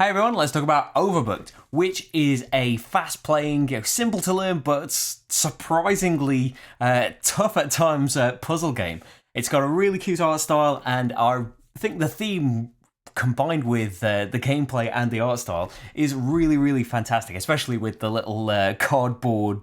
Hey everyone, let's talk about Overbooked, which is a fast-playing, simple to learn but surprisingly tough at times puzzle game. It's got a really cute art style, and I think the theme combined with the gameplay and the art style is really, really fantastic, especially with the little cardboard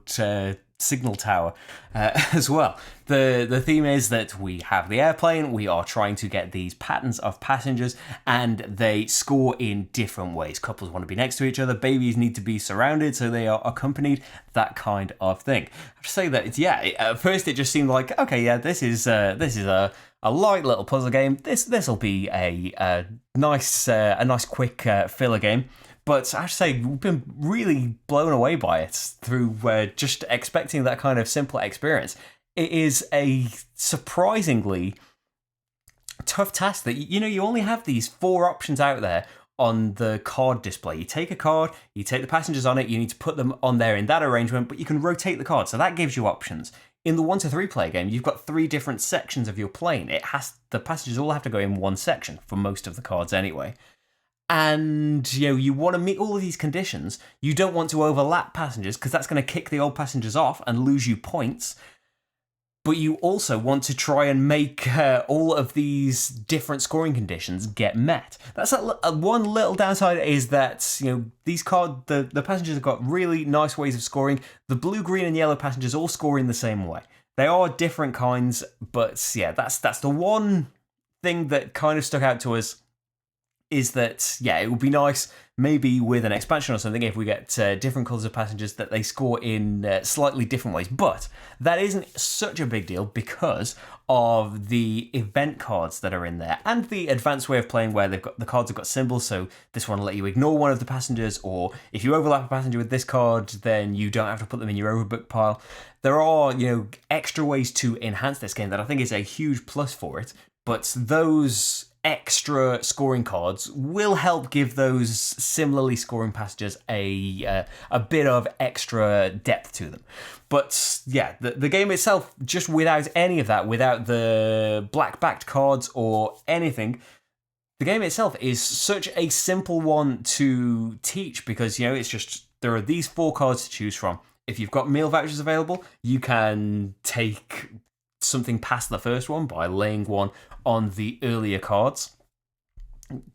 signal tower as well. The theme is that we have the airplane, we are trying to get these patterns of passengers, and they score in different ways. Couples want to be next to each other, babies need to be surrounded so they are accompanied, that kind of thing. I have to say that at first it just seemed like, okay, yeah, this is a light little puzzle game. This'll be a nice quick filler game. But I have to say, we've been really blown away by it through just expecting that kind of simple experience. It is a surprisingly tough task that, you only have these 4 options out there on the card display. You take a card, you take the passengers on it, you need to put them on there in that arrangement, but you can rotate the card, so that gives you options. In the 1 to 3 player game, you've got 3 different sections of your plane. The passengers all have to go in one section for most of the cards anyway. And you want to meet all of these conditions. You don't want to overlap passengers because that's going to kick the old passengers off and lose you points. But you also want to try and make all of these different scoring conditions get met. That's one little downside, is that these the passengers have got really nice ways of scoring. The blue, green, and yellow passengers all score in the same way. They are different kinds, but yeah, that's the one thing that kind of stuck out to us. Is that, it would be nice, maybe with an expansion or something, if we get different colours of passengers that they score in slightly different ways. But that isn't such a big deal because of the event cards that are in there and the advanced way of playing where the cards have got symbols. So this one will let you ignore one of the passengers, or if you overlap a passenger with this card, then you don't have to put them in your overbook pile. There are, extra ways to enhance this game that I think is a huge plus for it. But those extra scoring cards will help give those similarly scoring passengers a bit of extra depth to them. But yeah, the game itself, just without any of that, without the black backed cards or anything, the game itself is such a simple one to teach because it's just there are these 4 cards to choose from. If you've got meal vouchers available, you can take something past the first one by laying one on the earlier cards.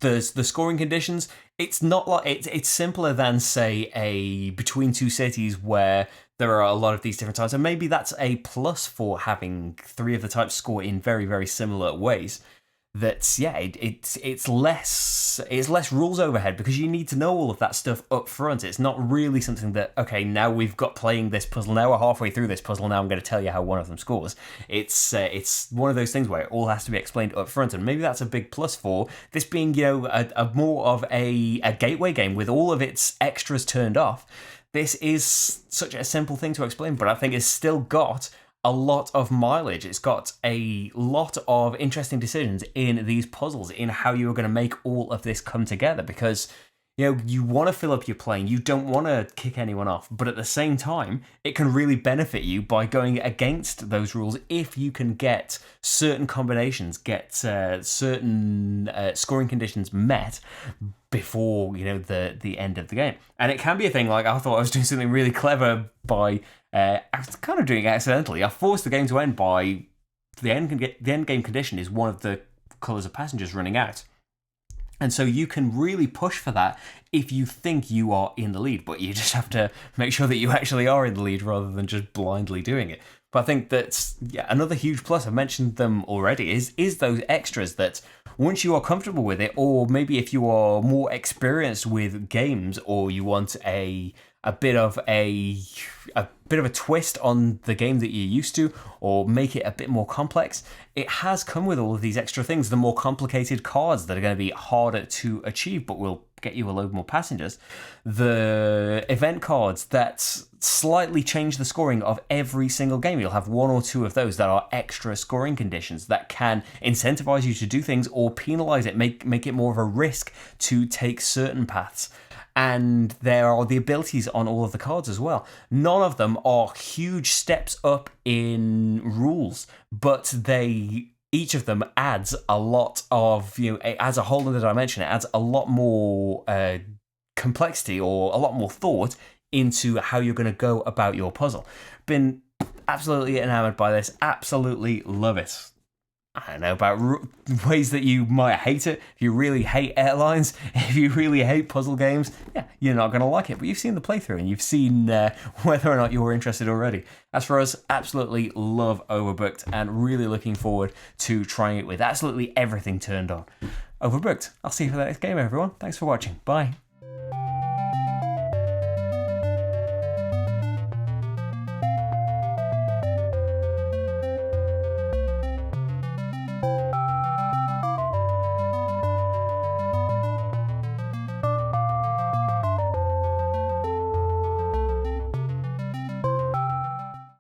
The scoring conditions, it's not like it's simpler than, say, a between 2 cities where there are a lot of these different types, and maybe that's a plus for having 3 of the types score in very, very similar ways. It's less rules overhead because you need to know all of that stuff up front. It's not really something that, okay, now we've got playing this puzzle, now we're halfway through this puzzle, now I'm going to tell you how one of them scores. It's one of those things where it all has to be explained up front, and maybe that's a big plus for this being, a more of a gateway game with all of its extras turned off. This is such a simple thing to explain, but I think it's still got a lot of mileage. It's got a lot of interesting decisions in these puzzles, in how you are going to make all of this come together, because you want to fill up your plane, you don't want to kick anyone off, but at the same time, it can really benefit you by going against those rules if you can get certain combinations, get certain scoring conditions met before the end of the game. And it can be a thing like, I thought I was doing something really clever by I was kind of doing it accidentally. I forced the game to end by the end game condition is one of the colours of passengers running out. And so you can really push for that if you think you are in the lead, but you just have to make sure that you actually are in the lead rather than just blindly doing it. But I think that's another huge plus. I've mentioned them already, is those extras that once you are comfortable with it, or maybe if you are more experienced with games, or you want a bit of a twist on the game that you're used to, or make it a bit more complex, it has come with all of these extra things. The more complicated cards that are going to be harder to achieve, but will get you a load more passengers. The event cards that slightly change the scoring of every single game. You'll have 1 or 2 of those that are extra scoring conditions that can incentivize you to do things or penalize it, make it more of a risk to take certain paths. And there are the abilities on all of the cards as well. None of them are huge steps up in rules, but they each of them adds a lot of, it adds a whole other dimension. It adds a lot more complexity or a lot more thought into how you're going to go about your puzzle. Been absolutely enamored by this. Absolutely love it. I don't know about ways that you might hate it. If you really hate airlines, if you really hate puzzle games, yeah, you're not going to like it. But you've seen the playthrough and you've seen whether or not you're interested already. As for us, absolutely love Overbooked and really looking forward to trying it with absolutely everything turned on. Overbooked. I'll see you for the next game, everyone. Thanks for watching. Bye.